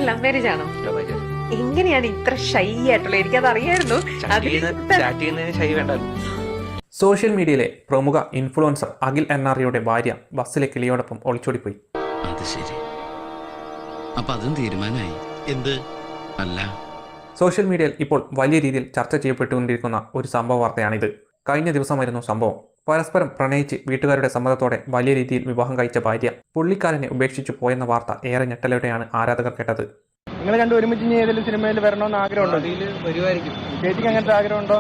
Love marriage ആണോ? എങ്ങനെയാണ് ഇത്ര ഷൈ ആയിട്ടുള്ള? എനിക്കത് അറിയായിരുന്നു. സോഷ്യൽ മീഡിയയിലെ പ്രമുഖ ഇൻഫ്ലുവൻസർ അഖിൽ NRയുടെ ഭാര്യ ബസ്സിലെ കിളിയോടൊപ്പം ഒളിച്ചോടിപ്പോയി. അത് ശരി. അപ്പൊ അതും തീരുമാനമായി. എന്ത് അല്ല, സോഷ്യൽ മീഡിയയിൽ ഇപ്പോൾ വലിയ രീതിയിൽ ചർച്ച ചെയ്യപ്പെട്ടുകൊണ്ടിരിക്കുന്ന ഒരു സംഭവ വാർത്തയാണിത്. കഴിഞ്ഞ ദിവസമായിരുന്നു സംഭവം. പരസ്പരം പ്രണയിച്ച് വീട്ടുകാരുടെ സമ്മതത്തോടെ വലിയ രീതിയിൽ വിവാഹം കഴിച്ച ഭാര്യ പുള്ളിക്കാരനെ ഉപേക്ഷിച്ചു പോയെന്ന വാർത്ത ഏറെ ഞെട്ടലോടെയാണ് ആരാധകർ കേട്ടത്. നിങ്ങൾ രണ്ടും ഒരുമിച്ച് ഇനി ഏതെങ്കിലും സിനിമയിൽ വരണമെന്ന് ആഗ്രഹമുണ്ടോ? വരുമായിരിക്കും. ചേച്ചിക്ക് അങ്ങനത്തെ ആഗ്രഹമുണ്ടോ?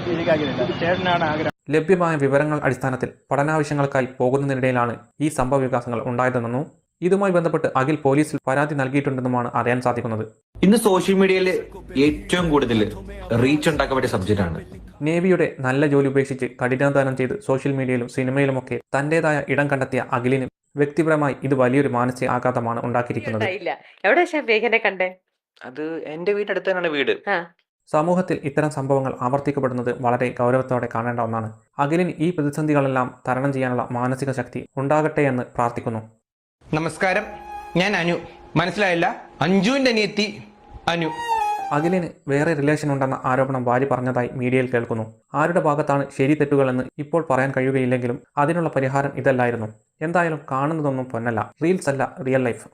ചേച്ചിക്ക് ആഗ്രഹമില്ല, ചേട്ടനാണ് ആഗ്രഹം. ലഭ്യമായ വിവരങ്ങൾ അടിസ്ഥാനത്തിൽ പഠനാവശ്യങ്ങൾക്കായി പോകുന്നതിനിടയിലാണ് ഈ സംഭവ വികാസങ്ങൾ ഉണ്ടായതെന്നും ഇതുമായി ബന്ധപ്പെട്ട് അഖിൽ പോലീസിൽ പരാതി നൽകിയിട്ടുണ്ടെന്നുമാണ് അറിയാൻ സാധിക്കുന്നത്. ഇന്ന് സോഷ്യൽ മീഡിയയിൽ ഏറ്റവും കൂടുതൽ റീച്ച് ഉണ്ടാക്കാൻ പറ്റിയ സബ്ജക്റ്റ് ആണ്. നേവിയുടെ നല്ല ജോലി ഉപേക്ഷിച്ച് കഠിനാധ്വാനം ചെയ്ത് സോഷ്യൽ മീഡിയയിലും സിനിമയിലുമൊക്കെ തന്റേതായ ഇടം കണ്ടെത്തിയ അഖിലിന് വ്യക്തിപരമായി ഇത് വലിയൊരു മാനസിക ആഘാതമാണ് ഉണ്ടാക്കിയിരിക്കുന്നത്. എവിടെ കണ്ടേ? അത് എന്റെ വീടിനടുത്ത് തന്നെയാണ് വീട്. സമൂഹത്തിൽ ഇത്തരം സംഭവങ്ങൾ ആവർത്തിക്കപ്പെടുന്നത് വളരെ ഗൗരവത്തോടെ കാണേണ്ട ഒന്നാണ്. അഖിലിന് ഈ പ്രതിസന്ധികളെല്ലാം തരണം ചെയ്യാനുള്ള മാനസിക ശക്തി ഉണ്ടാകട്ടെ എന്ന് പ്രാർത്ഥിക്കുന്നു. നമസ്കാരം, ഞാൻ അനു. മനസ്സിലായില്ല? അഞ്ജുവിന്റെ അനിയത്തി അനു. അഖിലിന് വേറെ റിലേഷൻ ഉണ്ടെന്ന ആരോപണം ഭാര്യ പറഞ്ഞതായി മീഡിയയിൽ കേൾക്കുന്നു. ആരുടെ ഭാഗത്താണ് ശരി തെറ്റുകളെന്ന് ഇപ്പോൾ പറയാൻ കഴിയുകയില്ലെങ്കിലും അതിനുള്ള പരിഹാരം ഇതല്ലായിരുന്നു. എന്തായാലും കാണുന്നതൊന്നും പൊന്നല്ല, റീൽസ് അല്ല റിയൽ ലൈഫ്.